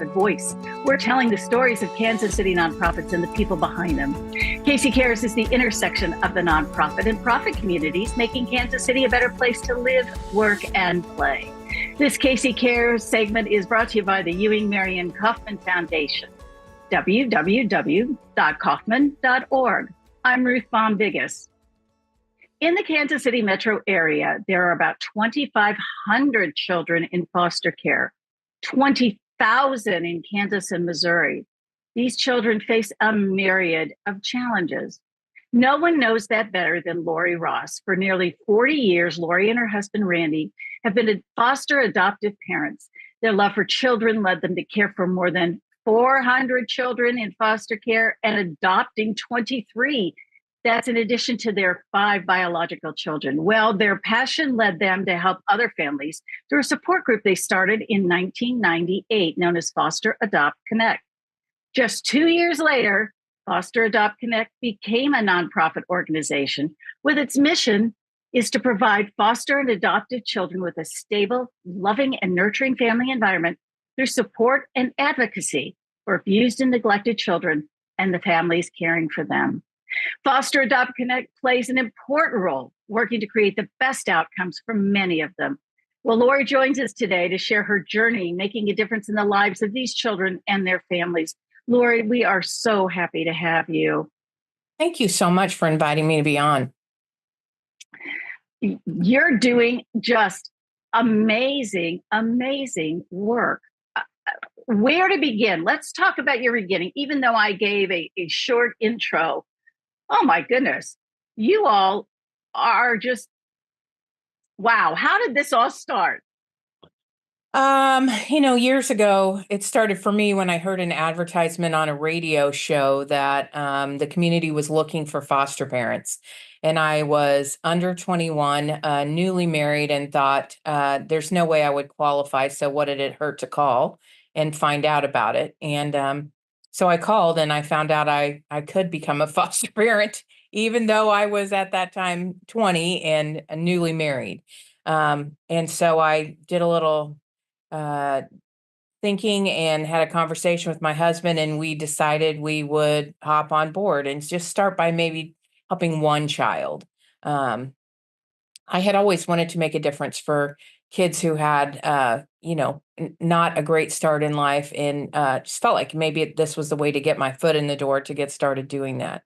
voice. We're telling the stories of Kansas City nonprofits and the people behind them. KC Cares is the intersection of the nonprofit and profit communities, making Kansas City a better place to live, work, and play. This KC Cares segment is brought to you by the Ewing Marion Kauffman Foundation, www.kauffman.org. I'm Ruth Baum-Biggis. In the Kansas City metro area, there are about 2,500 children in foster care, 20,000 in Kansas and Missouri. These children face a myriad of challenges. No one knows that better than Lori Ross. For nearly 40 years, Lori and her husband, Randy, have been foster adoptive parents. Their love for children led them to care for more than 400 children in foster care and adopting 23. That's in addition to their 5 biological children. Well, their passion led them to help other families through a support group they started in 1998, known as Foster Adopt Connect. Just 2 years later, Foster Adopt Connect became a nonprofit organization with its mission is to provide foster and adoptive children with a stable, loving, and nurturing family environment through support and advocacy for abused and neglected children and the families caring for them. Foster Adopt Connect plays an important role working to create the best outcomes for many of them. Well, Lori joins us today to share her journey, making a difference in the lives of these children and their families. Lori, we are so happy to have you. Thank you so much for inviting me to be on. You're doing just amazing, amazing work. Where to begin? Let's talk about your beginning. Even though I gave a short intro, oh my goodness, you all are just, wow. How did this all start? Years ago, it started for me when I heard an advertisement on a radio show that the community was looking for foster parents. And I was under 21, newly married, and thought there's no way I would qualify. So what did it hurt to call and find out about it? And so I called and I found out I could become a foster parent, even though I was at that time 20 and newly married. And so I did a little thinking and had a conversation with my husband, and we decided we would hop on board and just start by maybe helping one child. I had always wanted to make a difference for kids who had, not a great start in life, and just felt like maybe this was the way to get my foot in the door to get started doing that.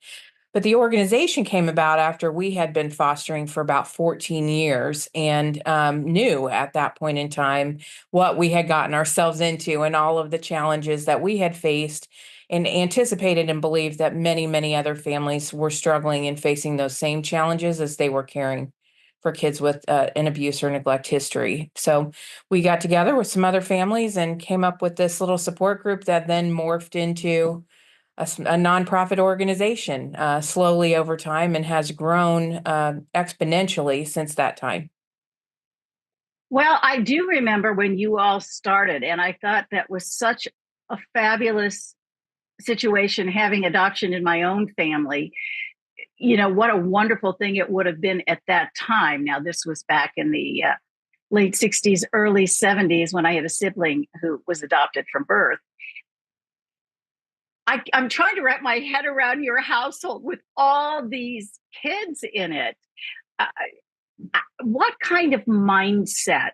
But the organization came about after we had been fostering for about 14 years and knew at that point in time what we had gotten ourselves into and all of the challenges that we had faced, and anticipated and believed that many, many other families were struggling and facing those same challenges as they were caring for kids with an abuse or neglect history. So we got together with some other families and came up with this little support group that then morphed into a nonprofit organization slowly over time, and has grown exponentially since that time. Well, I do remember when you all started, and I thought that was such a fabulous situation, having adoption in my own family. You know, what a wonderful thing it would have been at that time. Now, this was back in the late 60s, early 70s, when I had a sibling who was adopted from birth. I'm trying to wrap my head around your household with all these kids in it. What kind of mindset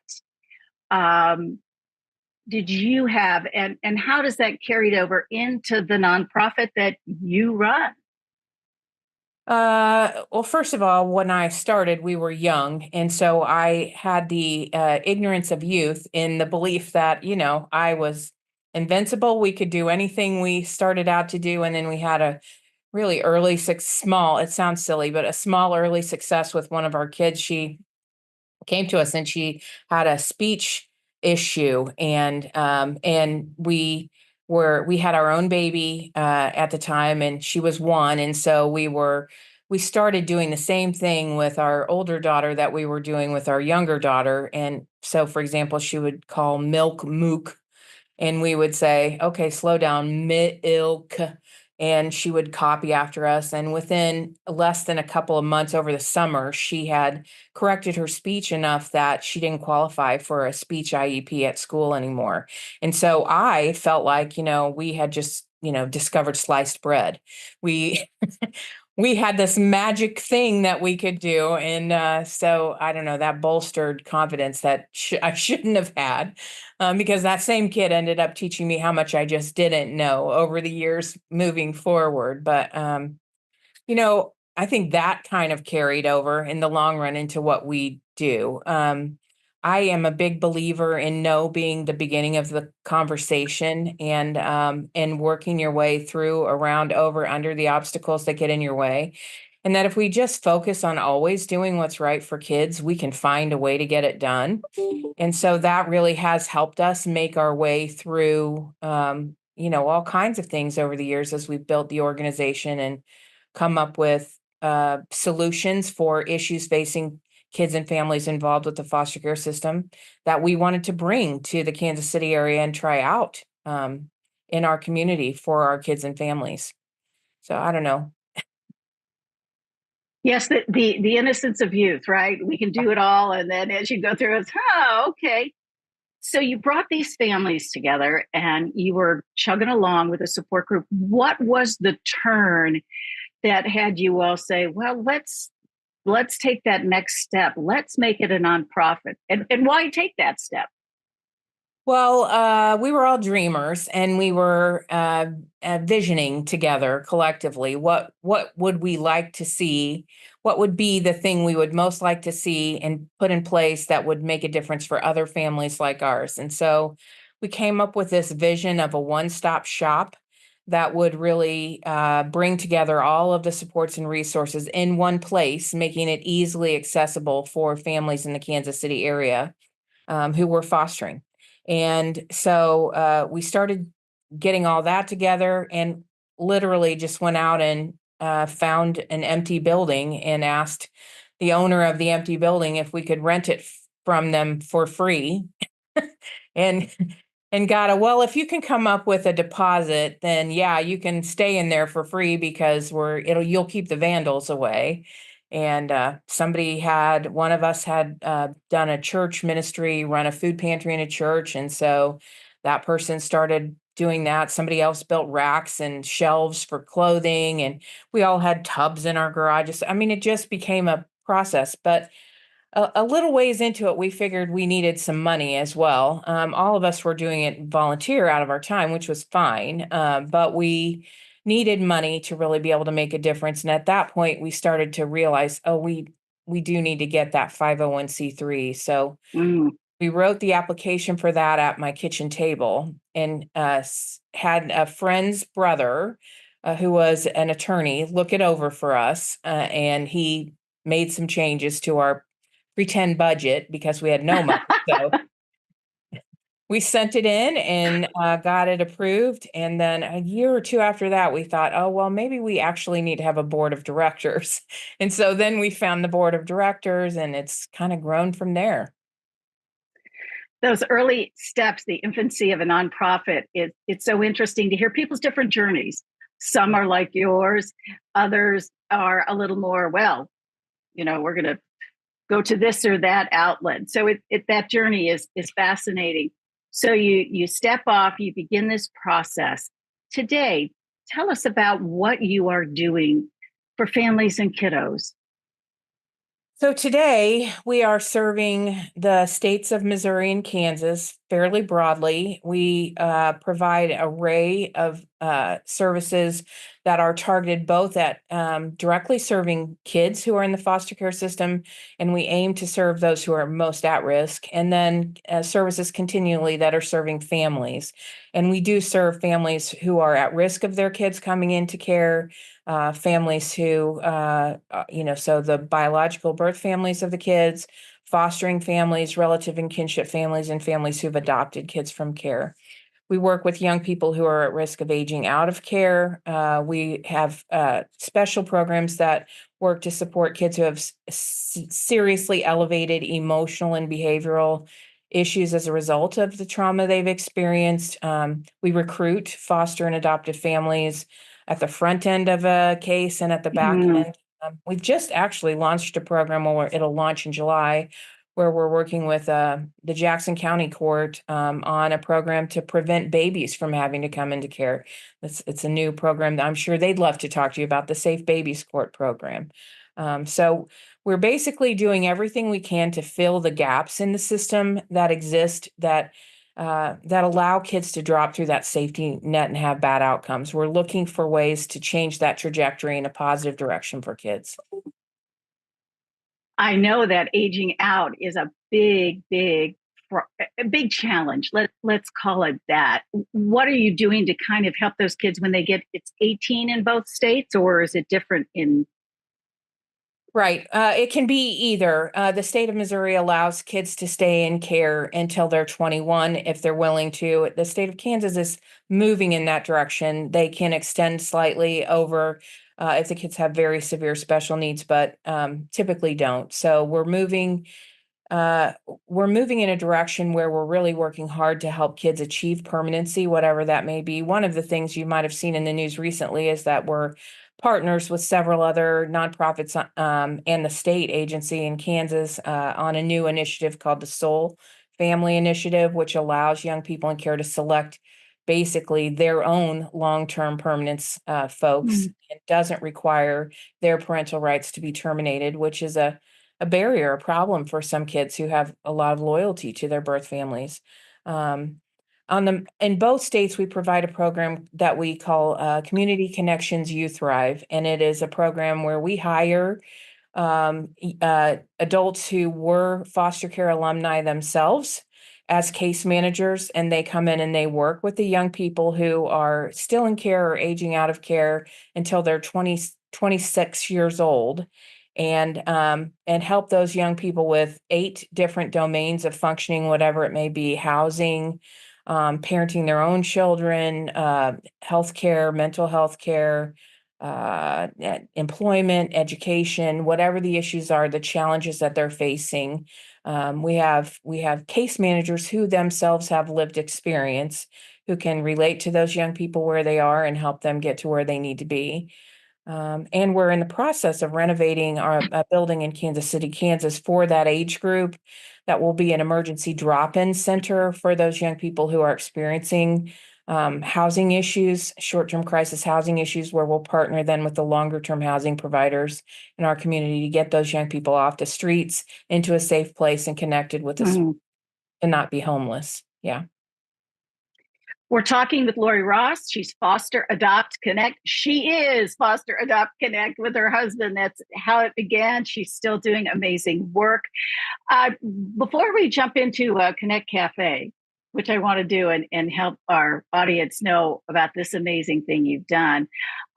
did you have, and how does that carry over into the nonprofit that you run? Well, first of all, when I started, we were young. And so I had the ignorance of youth in the belief that, I was invincible. We could do anything we started out to do. And then we had a really early, small, it sounds silly, but a small early success with one of our kids. She came to us and she had a speech issue, and we had our own baby at the time, and she was 1. And so we started doing the same thing with our older daughter that we were doing with our younger daughter. And so, for example, she would call milk mook, and we would say, okay, slow down, milk. and she would copy after us. And within less than a couple of months over the summer, she had corrected her speech enough that she didn't qualify for a speech IEP at school anymore. And so I felt like, we had just, discovered sliced bread. We we had this magic thing that we could do. And so I don't know, that bolstered confidence that I shouldn't have had, because that same kid ended up teaching me how much I just didn't know over the years moving forward. But I think that kind of carried over in the long run into what we do. I am a big believer in no being the beginning of the conversation, and working your way through, around, over, under the obstacles that get in your way. And that if we just focus on always doing what's right for kids, we can find a way to get it done. And so that really has helped us make our way through, all kinds of things over the years as we've built the organization and come up with solutions for issues facing kids and families involved with the foster care system that we wanted to bring to the Kansas City area and try out in our community for our kids and families. So I don't know. Yes, the innocence of youth, right? We can do it all. And then as you go through, it's, oh, okay. So you brought these families together and you were chugging along with a support group. What was the turn that had you all say, well, let's take that next step. Let's make it a nonprofit. And why take that step? Well, we were all dreamers, and we were visioning together collectively. What would we like to see? What would be the thing we would most like to see and put in place that would make a difference for other families like ours? And so we came up with this vision of a one-stop shop that would really bring together all of the supports and resources in one place, making it easily accessible for families in the Kansas City area who were fostering. And so we started getting all that together, and literally just went out and found an empty building and asked the owner of the empty building if we could rent it from them for free. and got a, well, if you can come up with a deposit, then yeah, you can stay in there for free, because you'll keep the vandals away. And one of us had done a church ministry, run a food pantry in a church. And so that person started doing that. Somebody else built racks and shelves for clothing. And we all had tubs in our garages. I mean, it just became a process. But a little ways into it, we figured we needed some money as well. All of us were doing it volunteer out of our time, which was fine. But we needed money to really be able to make a difference. And at that point, we started to realize, oh, we do need to get that 501(c)(3). So Mm. we wrote the application for that at my kitchen table, and had a friend's brother who was an attorney look it over for us. And he made some changes to our pretend budget because we had no money. So we sent it in and got it approved. And then a year or two after that, we thought, oh, well, maybe we actually need to have a board of directors. And so then we found the board of directors, and it's kind of grown from there. Those early steps, the infancy of a nonprofit, it's so interesting to hear people's different journeys. Some are like yours, others are a little more, well, we're going to go to this or that outlet. So that journey is fascinating. So you step off, you begin this process. Today, tell us about what you are doing for families and kiddos. So today we are serving the states of Missouri and Kansas fairly broadly. We provide an array of services that are targeted both at directly serving kids who are in the foster care system, and we aim to serve those who are most at risk, and then services continually that are serving families. And we do serve families who are at risk of their kids coming into care, families who, so the biological birth families of the kids, fostering families, relative and kinship families, and families who've adopted kids from care. We work with young people who are at risk of aging out of care. We have special programs that work to support kids who have seriously elevated emotional and behavioral issues as a result of the trauma they've experienced. We recruit foster and adoptive families. at the front end of a case and at the back Mm. end. We've just actually launched a program where it'll launch in July, where we're working with the Jackson County Court on a program to prevent babies from having to come into care. It's a new program that I'm sure they'd love to talk to you about, the Safe Babies Court program. So we're basically doing everything we can to fill the gaps in the system that exist that allow kids to drop through that safety net and have bad outcomes. We're looking for ways to change that trajectory in a positive direction for kids. I know that aging out is a big challenge. Let's call it that. What are you doing to kind of help those kids when they get it's 18 in both states, or is it different in? Right. It can be either. The state of Missouri allows kids to stay in care until they're 21 if they're willing to. The state of Kansas is moving in that direction. They can extend slightly over if the kids have very severe special needs, but typically don't. So uh, we're moving in a direction where we're really working hard to help kids achieve permanency, whatever that may be. One of the things you might have seen in the news recently is that we're partners with several other nonprofits and the state agency in Kansas on a new initiative called the Soul Family Initiative, which allows young people in care to select basically their own long-term permanence folks. Mm. It doesn't require their parental rights to be terminated, which is a barrier, a problem for some kids who have a lot of loyalty to their birth families. Um, in both states, we provide a program that we call Community Connections You Thrive, and it is a program where we hire adults who were foster care alumni themselves as case managers, and they come in and they work with the young people who are still in care or aging out of care until they're 26 years old, and help those young people with 8 different domains of functioning, whatever it may be: housing, parenting their own children, healthcare, mental health care, employment, education, whatever the issues are, the challenges that they're facing. We have case managers who themselves have lived experience, who can relate to those young people where they are and help them get to where they need to be. And we're in the process of renovating our building in Kansas City, Kansas for that age group. That will be an emergency drop-in center for those young people who are experiencing housing issues, short-term crisis housing issues, where we'll partner then with the longer-term housing providers in our community to get those young people off the streets into a safe place and connected with us Mm. and not be homeless. Yeah. We're talking with Lori Ross. She's Foster Adopt Connect. She is Foster Adopt Connect with her husband. That's how it began. She's still doing amazing work. Uh, Before we jump into Connect Cafe, which I want to do and help our audience know about this amazing thing you've done,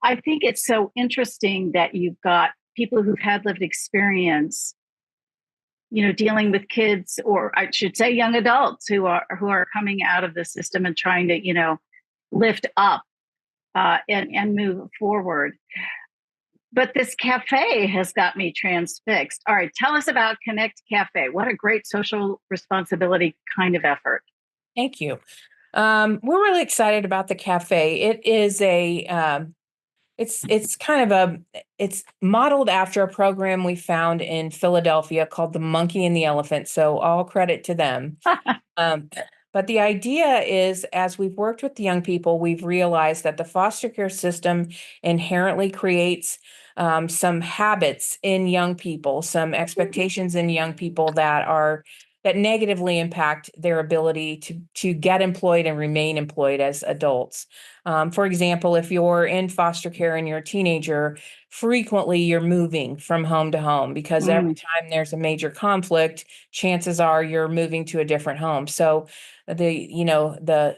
I think it's so interesting that you've got people who've had lived experience, dealing with kids, or I should say young adults who are coming out of the system and trying to, lift up and move forward. But this cafe has got me transfixed. All right, tell us about Connect Cafe. What a great social responsibility kind of effort. Thank you. We're really excited about the cafe. It is it's kind of it's modeled after a program we found in Philadelphia called the Monkey and the Elephant. So all credit to them. Um, but the idea is, as we've worked with the young people, we've realized that the foster care system inherently creates some habits in young people, some expectations in young people that negatively impact their ability to get employed and remain employed as adults. For example, if you're in foster care and you're a teenager, frequently you're moving from home to home because every Mm. time there's a major conflict, chances are you're moving to a different home. So the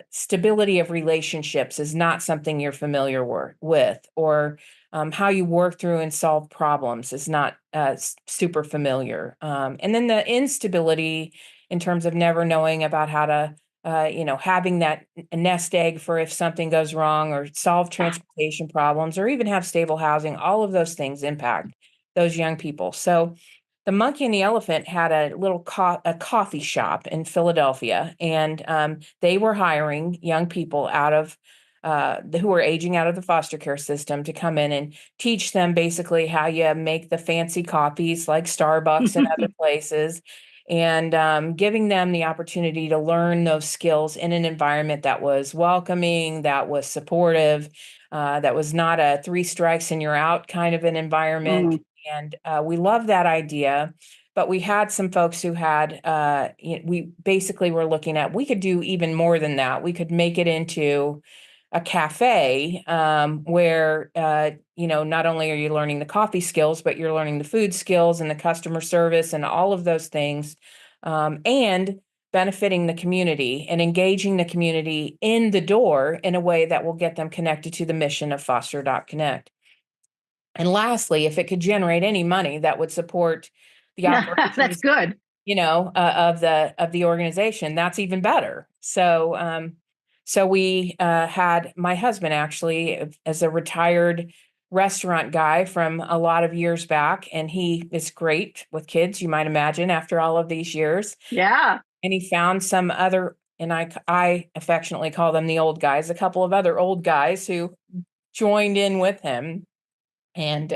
stability of relationships is not something you're familiar with, or how you work through and solve problems is not super familiar. And then the instability in terms of never knowing about how to, having that nest egg for if something goes wrong, or solve transportation problems, or even have stable housing, all of those things impact those young people. So the Monkey and the Elephant had a little a coffee shop in Philadelphia, and they were hiring young people out of who are aging out of the foster care system to come in and teach them basically how you make the fancy coffees like Starbucks and other places, and giving them the opportunity to learn those skills in an environment that was welcoming, that was supportive, that was not a three strikes and you're out kind of an environment. Mm. And we love that idea. But we had some folks who had, we basically were looking at, we could do even more than that. We could make it into a cafe where, not only are you learning the coffee skills, but you're learning the food skills and the customer service and all of those things, and benefiting the community and engaging the community in the door in a way that will get them connected to the mission of Foster.Connect. And lastly, if it could generate any money that would support the That's operations, good. of the organization, that's even better. So we had my husband actually as a retired restaurant guy from a lot of years back, and he is great with kids, you might imagine, after all of these years. Yeah. And he found some other, and I affectionately call them the old guys, a couple of other old guys who joined in with him and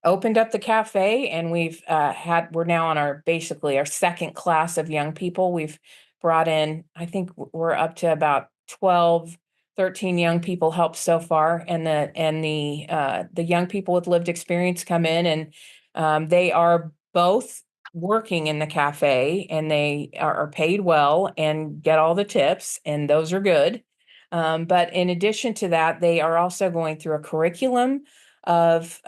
opened up the cafe. And we're now on basically our second class of young people. We've brought in, I think we're up to about 12, 13 young people helped so far. And the young people with lived experience come in, and they are both working in the cafe, and they are paid well and get all the tips, and those are good. But in addition to that, they are also going through a curriculum of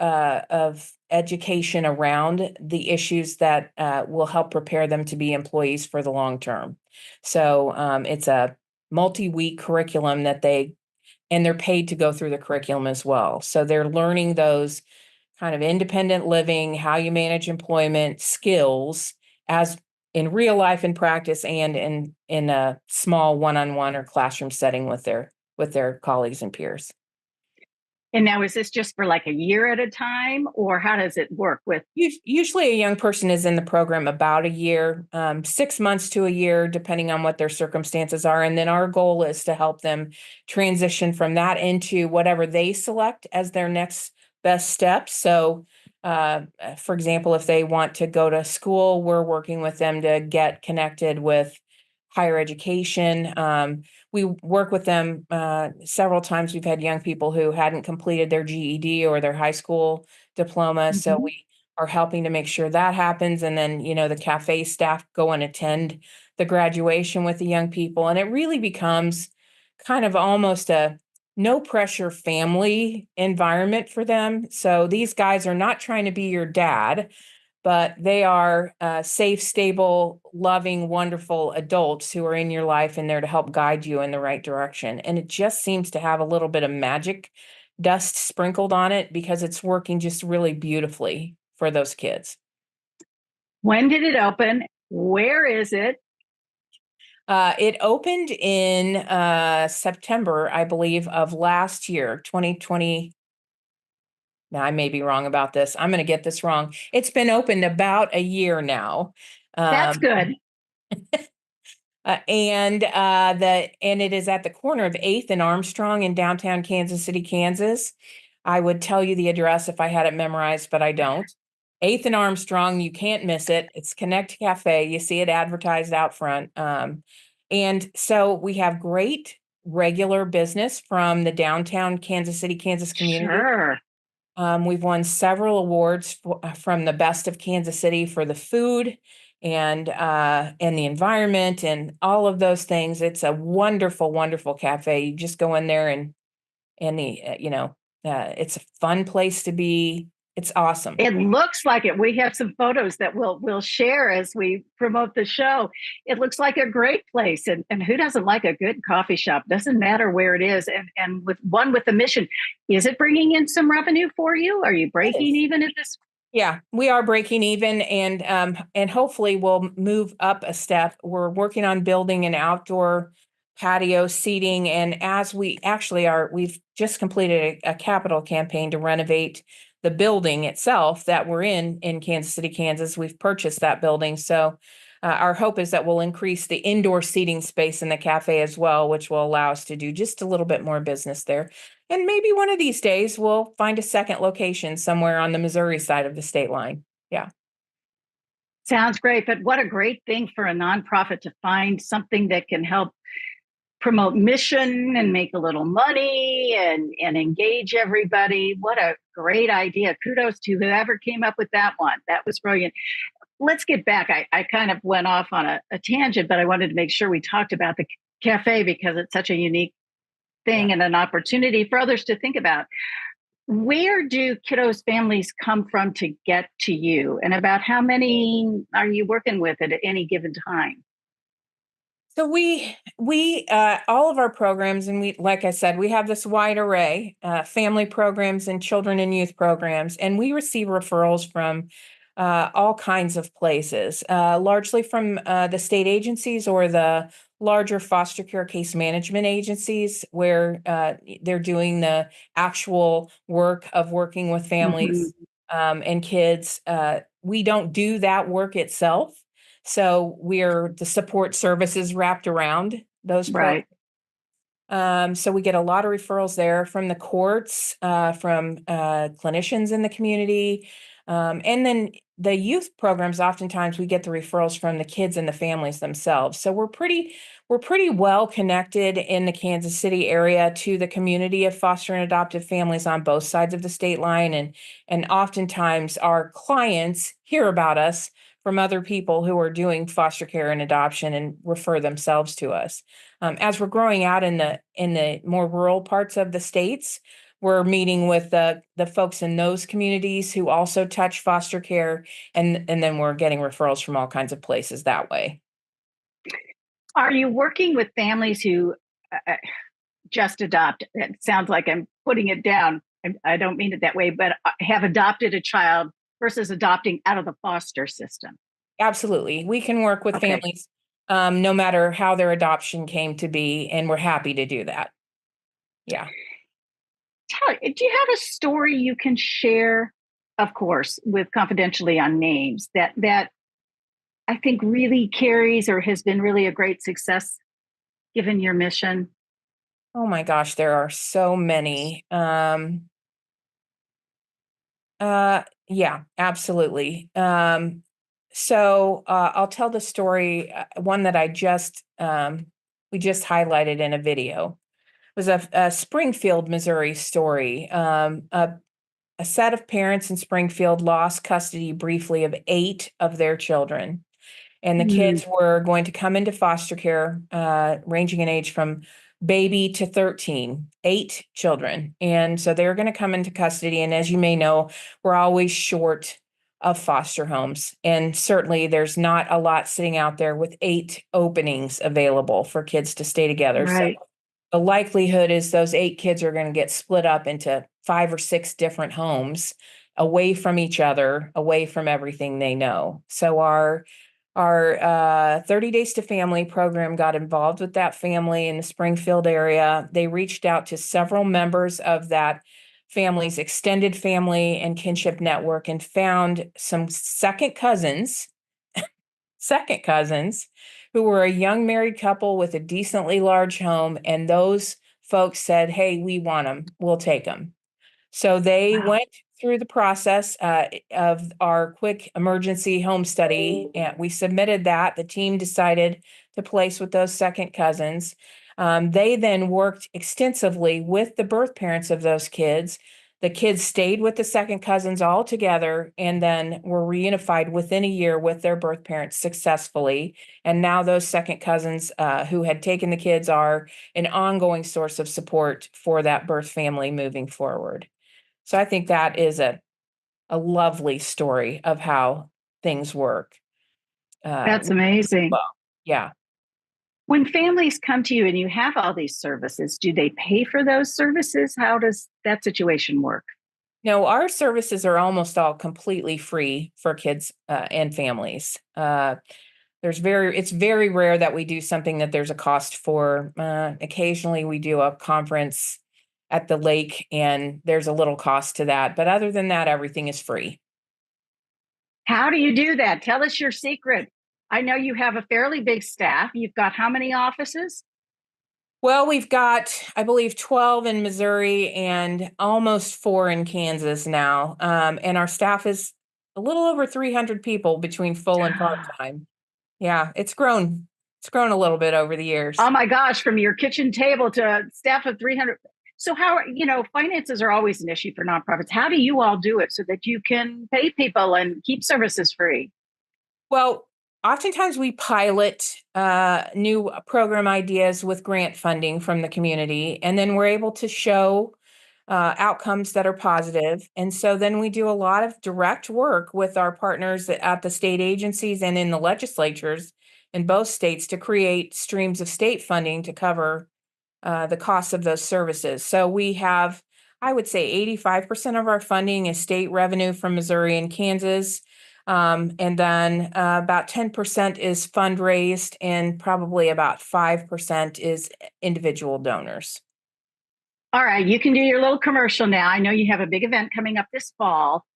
education around the issues that will help prepare them to be employees for the long term. So it's a multi-week curriculum and they're paid to go through the curriculum as well. So they're learning those kind of independent living, how you manage employment skills as in real life and practice, and in a small one-on-one or classroom setting with their colleagues and peers. And now, is this just for like a year at a time, or how does it work with? Usually a young person is in the program about a year, 6 months to a year, depending on what their circumstances are. And then our goal is to help them transition from that into whatever they select as their next best step. So, for example, if they want to go to school, we're working with them to get connected with higher education. We work with them several times. We've had young people who hadn't completed their GED or their high school diploma. So Mhm. we are helping to make sure that happens. And then, the cafe staff go and attend the graduation with the young people. And it really becomes kind of almost a no pressure family environment for them. So these guys are not trying to be your dad, but they are safe, stable, loving, wonderful adults who are in your life and there to help guide you in the right direction. And it just seems to have a little bit of magic dust sprinkled on it because it's working just really beautifully for those kids. When did it open? Where is it? It opened in September, I believe, of last year, 2020. Now, I may be wrong about this. I'm going to get this wrong. It's been opened about a year now. That's good. And it is at the corner of 8th and Armstrong in downtown Kansas City, Kansas. I would tell you the address if I had it memorized, but I don't. 8th and Armstrong, you can't miss it. It's Connect Cafe. You see it advertised out front. And so we have great regular business from the downtown Kansas City, Kansas community. Sure. We've won several awards from the Best of Kansas City for the food and the environment and all of those things. It's a wonderful, wonderful cafe. You just go in there and it's a fun place to be. It's awesome. It looks like it. We have some photos that we'll share as we promote the show. It looks like a great place. And who doesn't like a good coffee shop? Doesn't matter where it is. And with the mission, is it bringing in some revenue for you? Are you breaking even at this? Yeah, we are breaking even, and hopefully we'll move up a step. We're working on building an outdoor patio seating, and as we actually we've just completed a capital campaign to renovate the building itself that we're in Kansas City, Kansas. We've purchased that building, so our hope is that we'll increase the indoor seating space in the cafe as well, which will allow us to do just a little bit more business there. And maybe one of these days we'll find a second location somewhere on the Missouri side of the state line. Yeah. Sounds great, but what a great thing for a nonprofit to find something that can help promote mission and make a little money and engage everybody. What a great idea. Kudos to whoever came up with that one. That was brilliant. Let's get back. I kind of went off on a tangent, but I wanted to make sure we talked about the cafe because it's such a unique thing and an opportunity for others to think about. Where do kiddos' families come from to get to you? And about how many are you working with at any given time? So we all of our programs, and we, like I said, we have this wide array, family programs and children and youth programs, and we receive referrals from all kinds of places, largely from the state agencies or the larger foster care case management agencies, where they're doing the actual work of working with Mhm. families and kids. We don't do that work itself. So we're the support services wrapped around those programs. Right. So we get a lot of referrals there from the courts, from clinicians in the community. And then the youth programs, oftentimes we get the referrals from the kids and the families themselves. So we're pretty well connected in the Kansas City area to the community of foster and adoptive families on both sides of the state line. And oftentimes our clients hear about us from other people who are doing foster care and adoption and refer themselves to us. As we're growing out in the more rural parts of the states, we're meeting with the folks in those communities who also touch foster care, and then we're getting referrals from all kinds of places that way. Are you working with families who just adopt? It sounds like I'm putting it down. I don't mean it that way, but have adopted a child versus adopting out of the foster system. Absolutely, we can work with Okay. families no matter how their adoption came to be, and we're happy to do that. Yeah. Do you have a story you can share, of course, with confidentially on names that I think really carries or has been really a great success given your mission? Oh my gosh, there are so many. Yeah, absolutely. So I'll tell the story, one that we just highlighted in a video. It was a Springfield, Missouri story. A set of parents in Springfield lost custody briefly of 8 of their children. And the Mm, kids were going to come into foster care, ranging in age from baby to 13, 8 children. And so they're going to come into custody. And as you may know, we're always short of foster homes. And certainly there's not a lot sitting out there with 8 openings available for kids to stay together. So right. the likelihood is those 8 kids are going to get split up into 5 or 6 different homes, away from each other, away from everything they know. So our 30 Days to Family program got involved with that family in the Springfield area. They reached out to several members of that family's extended family and kinship network and found some second cousins who were a young married couple with a decently large home. And those folks said, "Hey, we want them. We'll take them." So they Wow. went through the process of our quick emergency home study, and we submitted that. The team decided to place with those second cousins. They then worked extensively with the birth parents of those kids. The kids stayed with the second cousins all together and then were reunified within a year with their birth parents successfully. And now those second cousins who had taken the kids are an ongoing source of support for that birth family moving forward. So I think that is a lovely story of how things work. That's amazing. Well, yeah. When families come to you and you have all these services, do they pay for those services? How does that situation work? No, our services are almost all completely free for kids and families. It's very rare that we do something that there's a cost for. Occasionally we do a conference at the lake and there's a little cost to that. But other than that, everything is free. How do you do that? Tell us your secret. I know you have a fairly big staff. You've got how many offices? Well, we've got, I believe, 12 in Missouri and almost 4 in Kansas now. And our staff is a little over 300 people between full and part-time. Yeah, it's grown. It's grown a little bit over the years. Oh my gosh, from your kitchen table to a staff of 300. So finances are always an issue for nonprofits. How do you all do it so that you can pay people and keep services free? Well, oftentimes we pilot new program ideas with grant funding from the community, and then we're able to show outcomes that are positive. And so then we do a lot of direct work with our partners at the state agencies and in the legislatures in both states to create streams of state funding to cover the costs of those services. So we have, I would say, 85% of our funding is state revenue from Missouri and Kansas. And then about 10% is fundraised, and probably about 5% is individual donors. All right, you can do your little commercial now. I know you have a big event coming up this fall.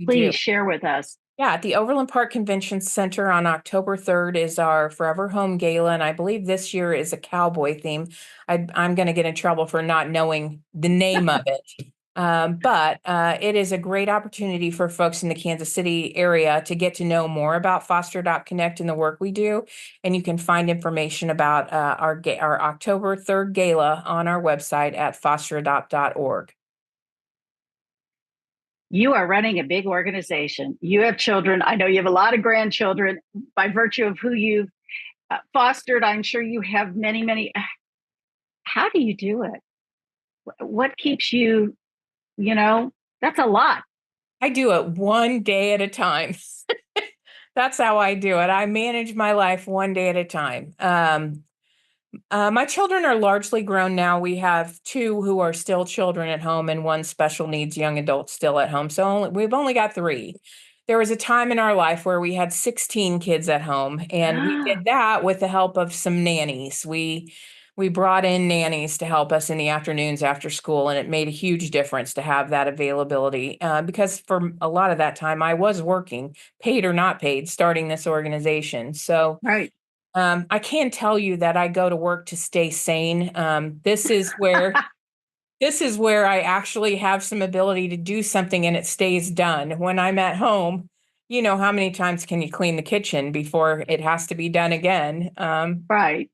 Please share with us. Yeah, at the Overland Park Convention Center on October 3rd is our Forever Home Gala, and I believe this year is a cowboy theme. I'm going to get in trouble for not knowing the name of it. But it is a great opportunity for folks in the Kansas City area to get to know more about Foster Adopt Connect and the work we do. And you can find information about our October 3rd gala on our website at fosteradopt.org. You are running a big organization. You have children. I know you have a lot of grandchildren by virtue of who you've fostered. I'm sure you have many, many. How do you do it? What keeps you, that's a lot. I do it one day at a time. That's how I do it. I manage my life one day at a time. My children are largely grown now. We have 2 who are still children at home and 1 special needs young adult still at home. So we've only got 3. There was a time in our life where we had 16 kids at home, and we did that with the help of some nannies. We brought in nannies to help us in the afternoons after school, and it made a huge difference to have that availability because for a lot of that time I was working, paid or not paid, starting this organization. So right. I can tell you that I go to work to stay sane. This is where I actually have some ability to do something and it stays done. When I'm at home, how many times can you clean the kitchen before it has to be done again? Right.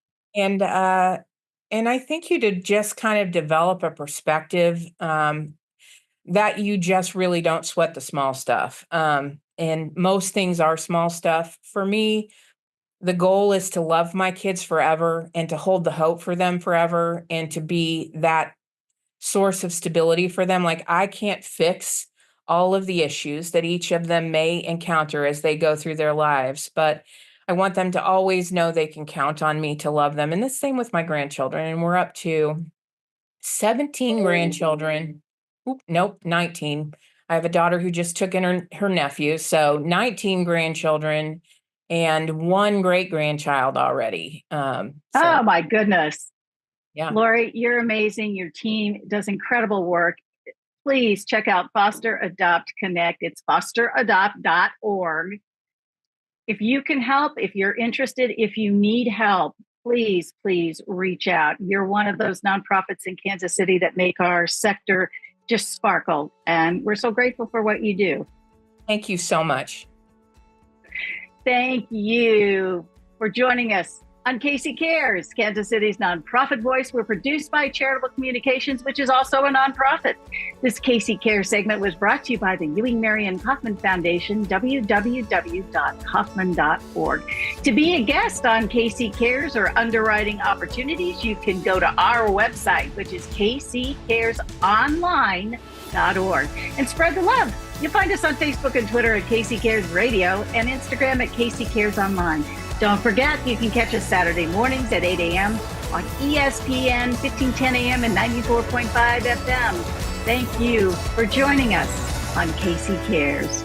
And I think you to just kind of develop a perspective that you just really don't sweat the small stuff. And most things are small stuff. For me, the goal is to love my kids forever and to hold the hope for them forever and to be that source of stability for them. Like, I can't fix all of the issues that each of them may encounter as they go through their lives, but I want them to always know they can count on me to love them. And the same with my grandchildren. And we're up to 17 grandchildren. Nope, 19. I have a daughter who just took in her nephew. So 19 grandchildren and 1 great grandchild already. Oh my goodness. Yeah. Lori, you're amazing. Your team does incredible work. Please check out Foster Adopt Connect. It's fosteradopt.org. If you can help, if you're interested, if you need help, please reach out. You're one of those nonprofits in Kansas City that make our sector just sparkle. And we're so grateful for what you do. Thank you so much. Thank you for joining us on Casey Cares, Kansas City's nonprofit voice. We're produced by Charitable Communications, which is also a nonprofit. This Casey Cares segment was brought to you by the Ewing Marion Kaufman Foundation, www.kaufman.org. To be a guest on Casey Cares or underwriting opportunities, you can go to our website, which is kccaresonline.org, and spread the love. You'll find us on Facebook and Twitter at Casey Cares Radio and Instagram at Casey Cares Online. Don't forget, you can catch us Saturday mornings at 8 a.m. on ESPN, 1510 a.m. and 94.5 FM. Thank you for joining us on Casey Cares.